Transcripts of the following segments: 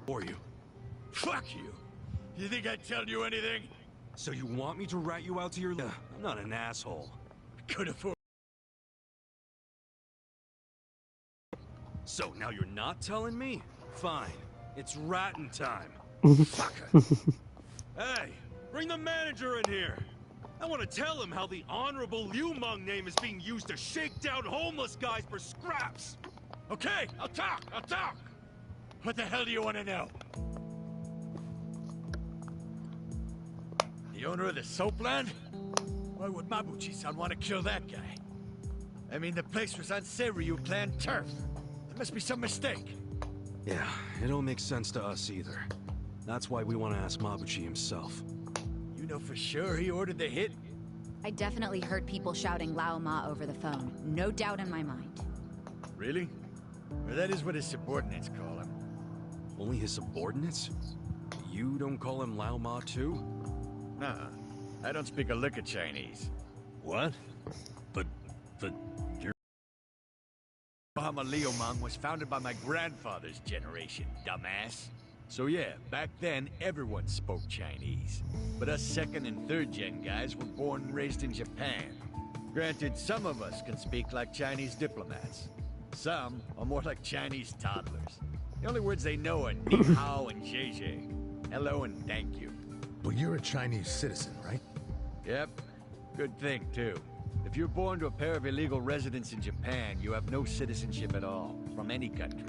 For you. Fuck you. You think I'd tell you anything? So you want me to rat you out to your... I'm not an asshole. Could afford... So now you're not telling me? Fine. It's ratting time. Fucker. Hey, bring the manager in here. I want to tell him how the honorable Liu Meng name is being used to shake down homeless guys for scraps. Okay, I'll talk. What the hell do you want to know? The owner of the soap land? Why would Mabuchi-san want to kill that guy? I mean, the place was on Seiryu clan turf. There must be some mistake. Yeah, it don't make sense to us either. That's why we want to ask Mabuchi himself. You know for sure he ordered the hit? I definitely heard people shouting Lao Ma over the phone. No doubt in my mind. Really? Or that is what his subordinates call him. Only his subordinates? You don't call him Lao Ma too? Nah, I don't speak a lick of Chinese. What? But you're... Yokohama Liu-Meng was founded by my grandfather's generation, dumbass. So yeah, back then, everyone spoke Chinese. But us second and third gen guys were born and raised in Japan. Granted, some of us can speak like Chinese diplomats. Some are more like Chinese toddlers. The only words they know are ni hao and zhe zhe. Hello and thank you. But you're a Chinese citizen, right? Yep. Good thing, too. If you're born to a pair of illegal residents in Japan, you have no citizenship at all, from any country.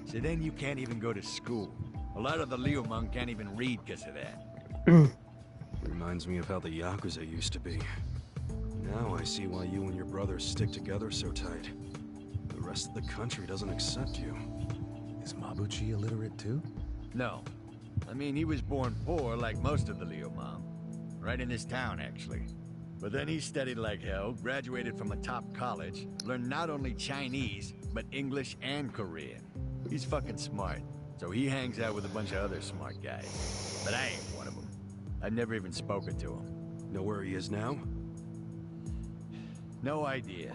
So then you can't even go to school. A lot of the Liu-Meng can't even read because of that. Reminds me of how the Yakuza used to be. Now I see why you and your brothers stick together so tight. The rest of the country doesn't accept you. Is Mabuchi illiterate too? No. I mean, he was born poor like most of the Liu-Meng. Right in this town, actually. But then he studied like hell, graduated from a top college, learned not only Chinese, but English and Korean. He's fucking smart, so he hangs out with a bunch of other smart guys. But I ain't one of them. I've never even spoken to him. Know where he is now? No idea.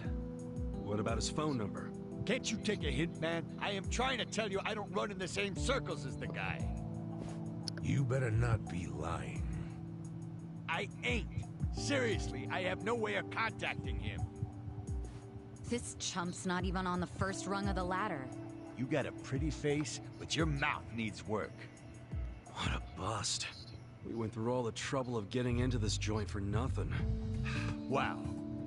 What about his phone number? Can't you take a hint, man? I am trying to tell you I don't run in the same circles as the guy. You better not be lying. I ain't. Seriously, I have no way of contacting him. This chump's not even on the first rung of the ladder. You got a pretty face, but your mouth needs work. What a bust. We went through all the trouble of getting into this joint for nothing. Wow.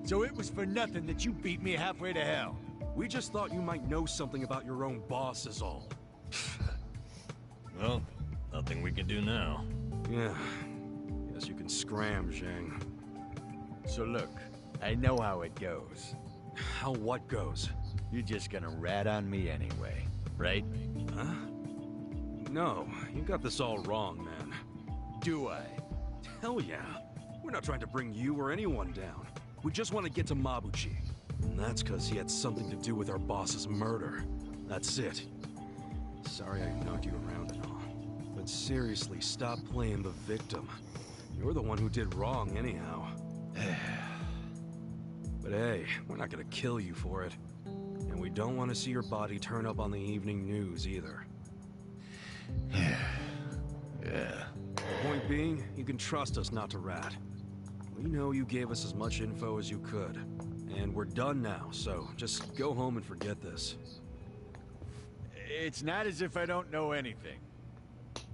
So it was for nothing that you beat me halfway to hell. We just thought you might know something about your own boss is all. Well, nothing we can do now. Yeah. Guess you can scram, Zhang. So look, I know how it goes. How what goes? You're just gonna rat on me anyway, right? Huh? No, you got this all wrong, man. Do I? Hell yeah. We're not trying to bring you or anyone down. We just want to get to Mabuchi. And that's because he had something to do with our boss's murder. That's it. Sorry I knocked you around and all. But seriously, stop playing the victim. You're the one who did wrong anyhow. But hey, we're not gonna kill you for it. And we don't want to see your body turn up on the evening news either. Yeah. Point being, you can trust us not to rat. We know you gave us as much info as you could. And we're done now, so just go home and forget this. It's not as if I don't know anything.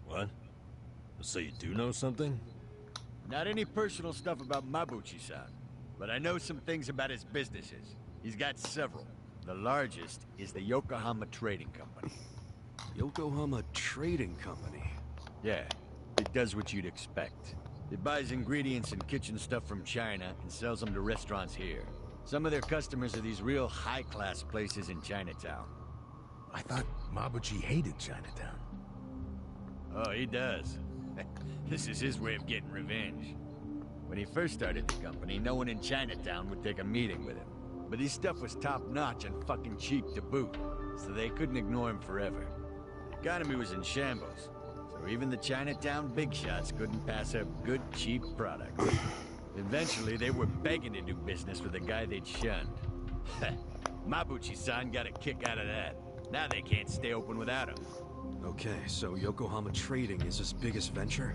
What? So you do know something? Not any personal stuff about Mabuchi-san, but I know some things about his businesses. He's got several. The largest is the Yokohama Trading Company. Yokohama Trading Company? Yeah, it does what you'd expect. It buys ingredients and kitchen stuff from China and sells them to restaurants here. Some of their customers are these real high-class places in Chinatown. I thought Mabuchi hated Chinatown. Oh, he does. This is his way of getting revenge. When he first started the company, no one in Chinatown would take a meeting with him. But his stuff was top-notch and fucking cheap to boot, so they couldn't ignore him forever. The economy was in shambles, so even the Chinatown big shots couldn't pass up good, cheap products. Eventually, they were begging to do business with the guy they'd shunned. Mabuchi-san got a kick out of that. Now they can't stay open without him. Okay, so Yokohama Trading is his biggest venture?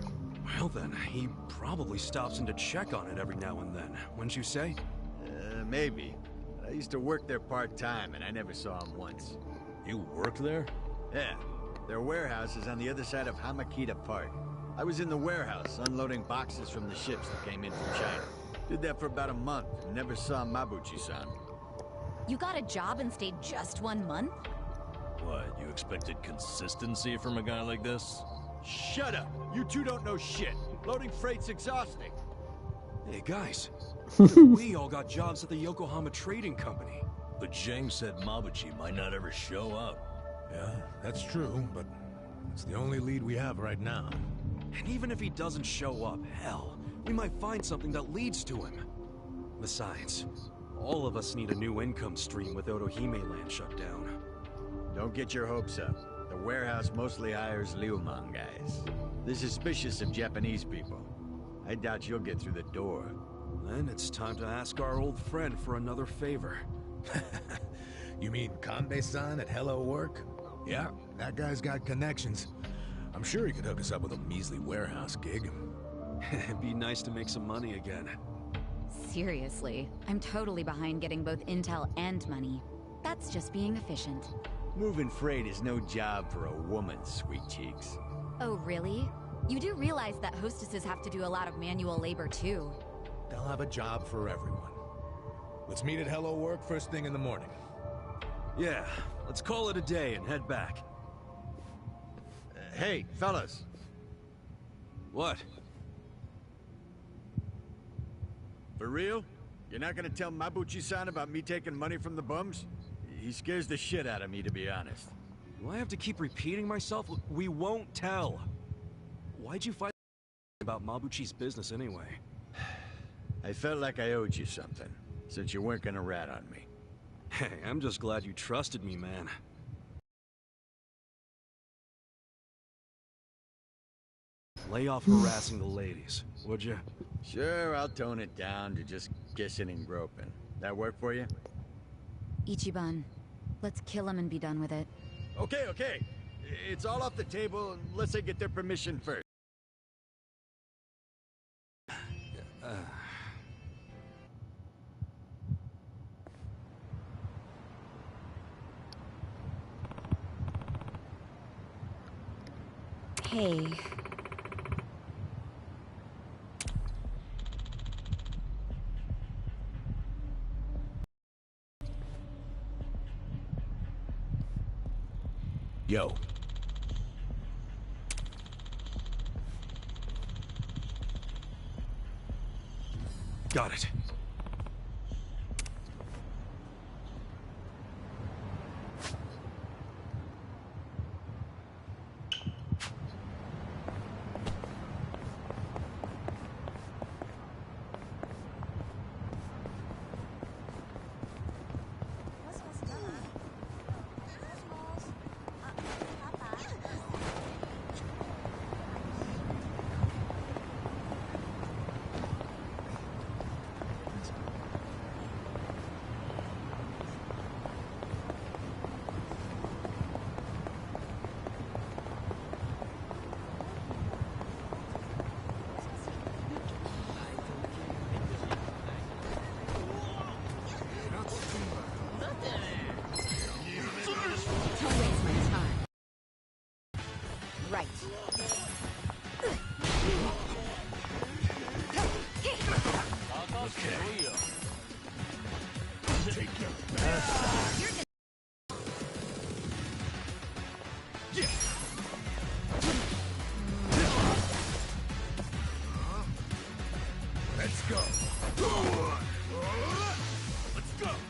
Well then, he probably stops in to check on it every now and then, wouldn't you say? Maybe. I used to work there part-time, and I never saw him once. You work there? Yeah. Their warehouse is on the other side of Hamakita Park. I was in the warehouse, unloading boxes from the ships that came in from China. Did that for about a month, and never saw Mabuchi-san. You got a job and stayed just 1 month? What, you expected consistency from a guy like this? Shut up! You two don't know shit! Loading freight's exhausting! Hey guys, we all got jobs at the Yokohama Trading Company. But Zheng said Mabuchi might not ever show up. Yeah, that's true, but it's the only lead we have right now. And even if he doesn't show up, hell, we might find something that leads to him. Besides, all of us need a new income stream with Otohime Land shut down. Don't get your hopes up. The warehouse mostly hires Liumang guys. They're suspicious of Japanese people. I doubt you'll get through the door. Then it's time to ask our old friend for another favor. You mean Kanbei-san at Hello Work? Yeah, that guy's got connections. I'm sure he could hook us up with a measly warehouse gig. It'd be nice to make some money again. Seriously, I'm totally behind getting both intel and money. That's just being efficient. Moving freight is no job for a woman, sweet cheeks. Oh, really? You do realize that hostesses have to do a lot of manual labor, too. They'll have a job for everyone. Let's meet at Hello Work first thing in the morning. Yeah, let's call it a day and head back. Hey, fellas. What? For real? You're not gonna tell Mabuchi-san about me taking money from the bums? He scares the shit out of me, to be honest. Do I have to keep repeating myself? We won't tell. Why'd you fight about Mabuchi's business anyway? I felt like I owed you something, since you weren't gonna rat on me. Hey, I'm just glad you trusted me, man. Lay off harassing the ladies, would you? Sure, I'll tone it down to just kissing and groping. That work for you? Ichiban, let's kill him and be done with it. Okay, okay. It's all off the table unless I get their permission first. Hey. Yo. Got it. Right. Let's go. Let's go.